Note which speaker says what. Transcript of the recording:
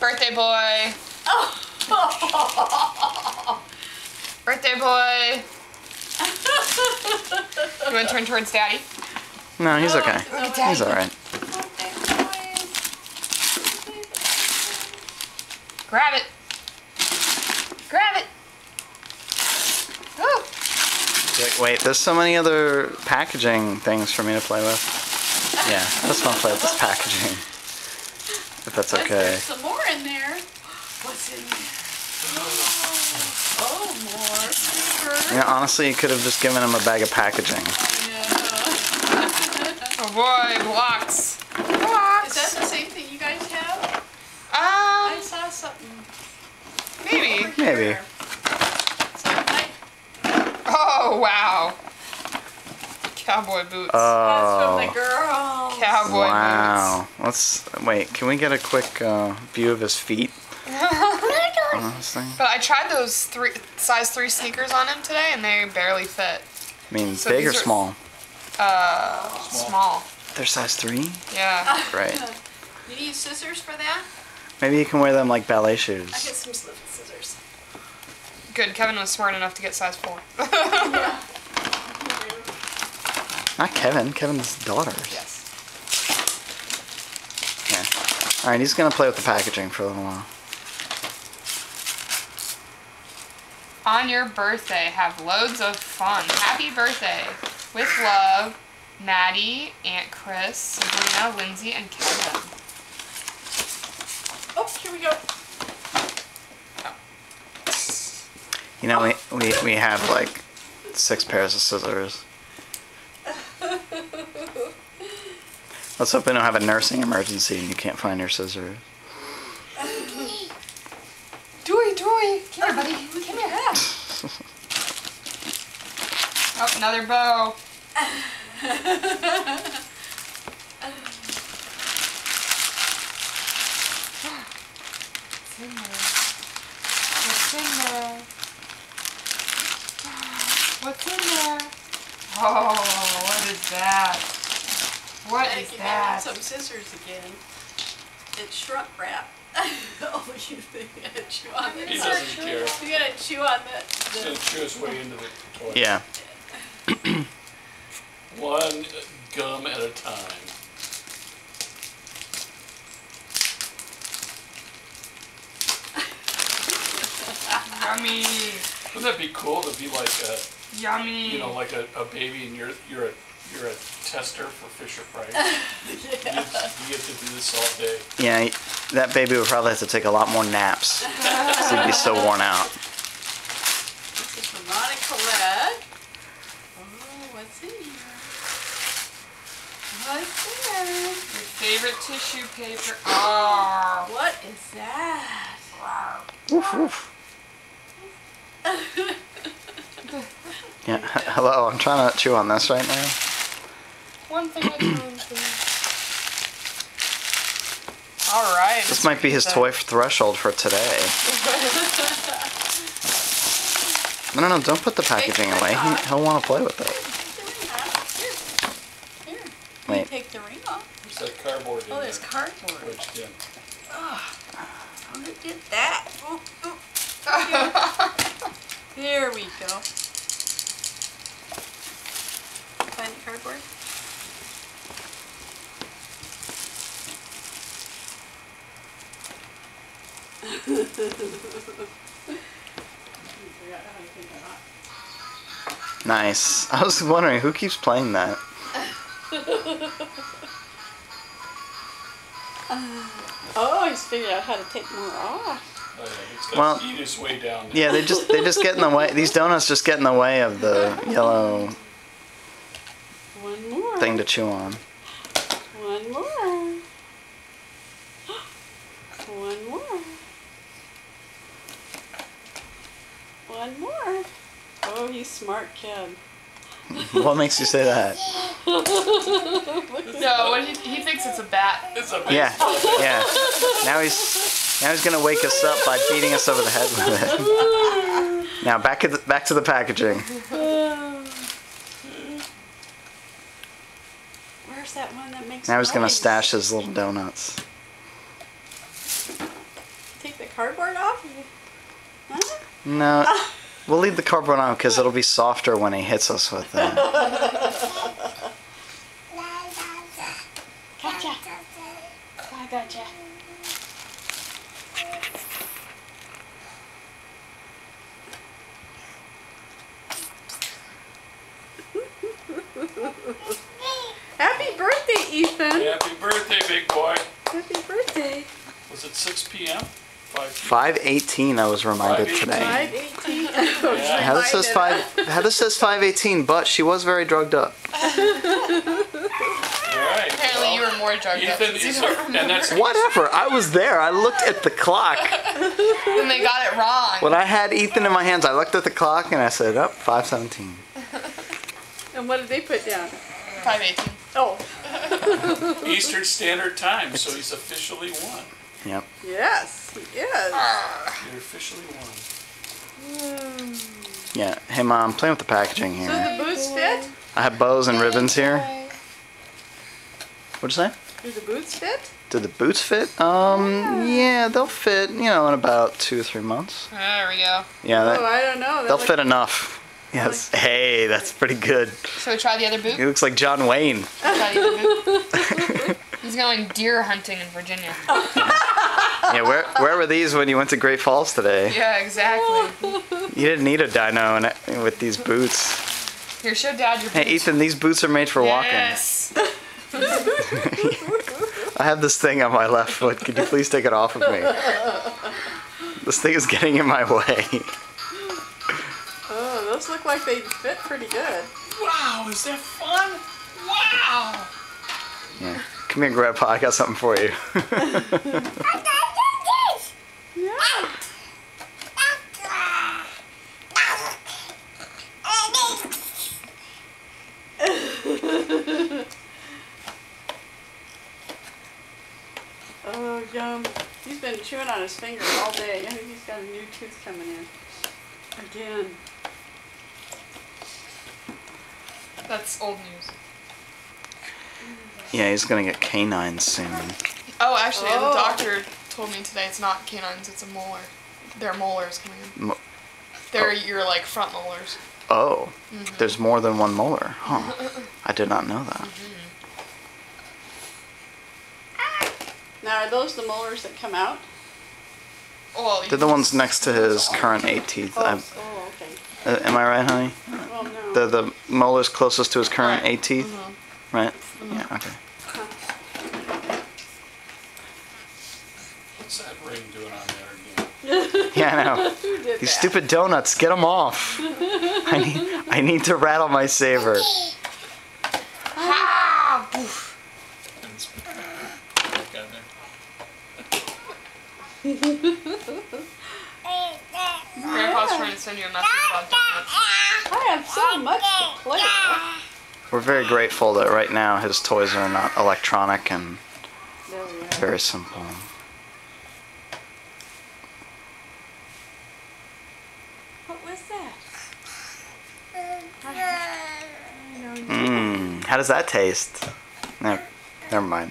Speaker 1: Birthday boy.
Speaker 2: Oh.
Speaker 1: Birthday boy. You want to turn towards Daddy?
Speaker 3: No, he's okay. He's alright.
Speaker 1: Grab it. Grab it. Oh.
Speaker 3: Wait, there's so many other packaging things for me to play with. Yeah, I just want to play with this packaging. If that's okay.
Speaker 2: There's some more in there. What's in there? Oh, more.
Speaker 3: You know, honestly, you could have just given him a bag of packaging.
Speaker 1: Oh boy, blocks.
Speaker 2: Is
Speaker 1: Blocks.
Speaker 2: that the same thing you guys have? I saw something.
Speaker 1: Maybe.
Speaker 2: over
Speaker 3: Maybe.
Speaker 2: here. Something
Speaker 1: Oh, wow. Cowboy boots.
Speaker 2: That's from
Speaker 3: Oh.
Speaker 2: the girl.
Speaker 1: Cowboy
Speaker 3: Wow. Let's wait. Can we get a quick view of his feet? On this thing?
Speaker 1: But I tried those size 3 sneakers on him today, and they barely fit.
Speaker 3: I mean,
Speaker 1: So
Speaker 3: big or
Speaker 1: these are-
Speaker 3: small?
Speaker 1: Small.
Speaker 3: They're size 3?
Speaker 1: Yeah.
Speaker 3: Right.
Speaker 2: You need scissors for that?
Speaker 3: Maybe you can wear them like ballet
Speaker 2: I
Speaker 3: shoes.
Speaker 2: get some scissors.
Speaker 1: Good. Kevin was smart enough to get size 4.
Speaker 2: Yeah.
Speaker 3: Not Kevin. Kevin's daughter.
Speaker 1: Yes.
Speaker 3: Yeah. All right, he's gonna play with the packaging for a little while.
Speaker 1: On your birthday, have loads of fun. Happy birthday. With love, Maddie, Aunt Chris, Sabrina, Lindsay, and Kevin.
Speaker 2: Oh, here we go.
Speaker 3: You know, we have like 6 pairs of scissors. Let's hope we don't have a nursing emergency and you can't find your scissors.
Speaker 1: Joey. Come here, buddy. Come here. Oh, another bow. What's in there? What's in there? Oh, what is that? What is
Speaker 2: You
Speaker 1: that?
Speaker 2: have some scissors again. It's shrunk wrap. Oh, you think you gotta chew on it?
Speaker 4: He doesn't care.
Speaker 2: You gotta chew on
Speaker 4: He's gonna chew his way into the toy.
Speaker 3: Yeah.
Speaker 4: One gum at a time.
Speaker 1: Yummy.
Speaker 4: Wouldn't that be cool to be like a,
Speaker 1: Yummy.
Speaker 4: you know, like a baby and you're a tester for Fisher Price. You get to do this all day.
Speaker 3: Yeah, that baby would probably have to take a lot more naps. 'Cause he'd be so worn out.
Speaker 2: This is from Ronnie Colette. Oh, what's in here? What's in there?
Speaker 1: Your favorite tissue paper. Oh.
Speaker 2: What is that?
Speaker 3: Woof, woof. Yeah, hello, I'm trying to chew on this right now.
Speaker 1: One thing at a time, please. All right.
Speaker 3: This might be his toy threshold for today. No, don't put the packaging away. He'll want to play with it.
Speaker 2: Here.
Speaker 3: Wait.
Speaker 2: You take the ring off.
Speaker 4: There's that cardboard in
Speaker 2: Oh, there's
Speaker 4: there.
Speaker 2: cardboard.
Speaker 4: Wedged in.
Speaker 2: Who did that? Ooh, ooh. There we go. Find the cardboard.
Speaker 3: Nice. I was wondering who keeps playing that.
Speaker 2: Oh, he's figured out how to take more off.
Speaker 4: Oh, yeah, it's got
Speaker 3: Well,
Speaker 4: to eat his way down there.
Speaker 3: Yeah, they just get in the way. These donuts just get in the way of the yellow
Speaker 2: One more.
Speaker 3: thing to chew on.
Speaker 2: One more. One more. One more. Oh, he's smart, kid.
Speaker 3: What makes you say that?
Speaker 1: No, what he thinks it's a bat.
Speaker 4: It's a
Speaker 3: Yeah,
Speaker 4: baseball.
Speaker 3: yeah. Now he's gonna wake us up by beating us over the head with it. Now back to the packaging.
Speaker 2: Where's that one that makes
Speaker 3: Now he's gonna
Speaker 2: noise?
Speaker 3: stash his little donuts.
Speaker 2: cardboard off? Huh?
Speaker 3: No, we'll leave the cardboard on because it'll be softer when he hits us with it.
Speaker 2: Gotcha. I gotcha. Happy birthday, Ethan.
Speaker 4: Happy birthday, big boy.
Speaker 2: Happy birthday.
Speaker 4: Was it 6 p.m.? 5
Speaker 3: 5:18. I was reminded
Speaker 4: 5:18.
Speaker 3: today.
Speaker 2: 5:18.
Speaker 4: Yeah.
Speaker 3: Heather says 5:18, but she was very drugged up.
Speaker 4: All right.
Speaker 1: Apparently you were more drugged up.
Speaker 4: Ethan is our, and that's
Speaker 3: Whatever. I was there. I looked at the clock.
Speaker 1: Then they got it wrong.
Speaker 3: When I had Ethan in my hands, I looked at the clock and I said, "Up, 5:17."
Speaker 2: And what did they put down?
Speaker 1: 5:18.
Speaker 2: Oh,
Speaker 4: Eastern Standard Time, so he's officially won.
Speaker 3: Yep.
Speaker 2: yes, he is.
Speaker 4: You're officially won.
Speaker 3: Yeah. Hey, Mom, playing with the packaging
Speaker 2: So
Speaker 3: here.
Speaker 2: the boots fit?
Speaker 3: I have bows and ribbons here. What'd you say?
Speaker 2: Do the boots fit?
Speaker 3: Did the boots fit? Yeah, they'll fit, in about 2 or 3 months.
Speaker 1: There we go.
Speaker 3: Yeah,
Speaker 2: Oh, I don't know.
Speaker 3: they'll fit enough. Yes. Hey, that's pretty good.
Speaker 1: Shall we try the other boot?
Speaker 3: He looks like John Wayne.
Speaker 1: Try the other boot. He's going deer hunting in Virginia.
Speaker 3: Yeah, where were these when you went to Great Falls today?
Speaker 1: Yeah, exactly.
Speaker 3: You didn't need a dyno with these boots.
Speaker 1: Here, show Dad your boots.
Speaker 3: Hey, Ethan, these boots are made for walking.
Speaker 1: Yes.
Speaker 3: I have this thing on my left foot. Could you please take it off of me? This thing is getting in my way.
Speaker 2: Oh, those look like they fit pretty good.
Speaker 4: Wow, is that fun? Wow.
Speaker 3: Yeah. Come here, Grandpa. I got something for you.
Speaker 2: Yeah. Oh, yum. He's been chewing on his finger all day. I think he's got a new tooth coming in. Again.
Speaker 1: That's old news.
Speaker 3: Yeah, he's gonna get canines soon.
Speaker 1: Oh, actually,
Speaker 2: Oh.
Speaker 1: the doctor told me today it's not canines, it's a molar. There are molars coming in. They're your, front molars.
Speaker 3: Oh, there's more than one molar. Huh. I did not know that.
Speaker 2: Now, are those the molars that come out?
Speaker 1: Well,
Speaker 3: They're the ones next to his current 8 teeth.
Speaker 2: Oh, okay.
Speaker 3: Am I right, honey?
Speaker 2: Well, no.
Speaker 3: They're the molars closest to his current
Speaker 1: Right.
Speaker 3: 8 teeth? Right? Yeah, okay.
Speaker 4: What's that ring doing on there again?
Speaker 3: Yeah, I know.
Speaker 2: Who did
Speaker 3: These
Speaker 2: that?
Speaker 3: stupid donuts, get them off. I need to rattle my saber.
Speaker 1: Ah! Oof.
Speaker 4: Got there.
Speaker 1: Grandpa's trying to send you a message about donuts.
Speaker 2: I have so much to play with.
Speaker 3: We're very grateful that right now his toys are not electronic and
Speaker 2: There we are.
Speaker 3: very simple.
Speaker 2: What was that?
Speaker 3: How does that taste? No, never mind.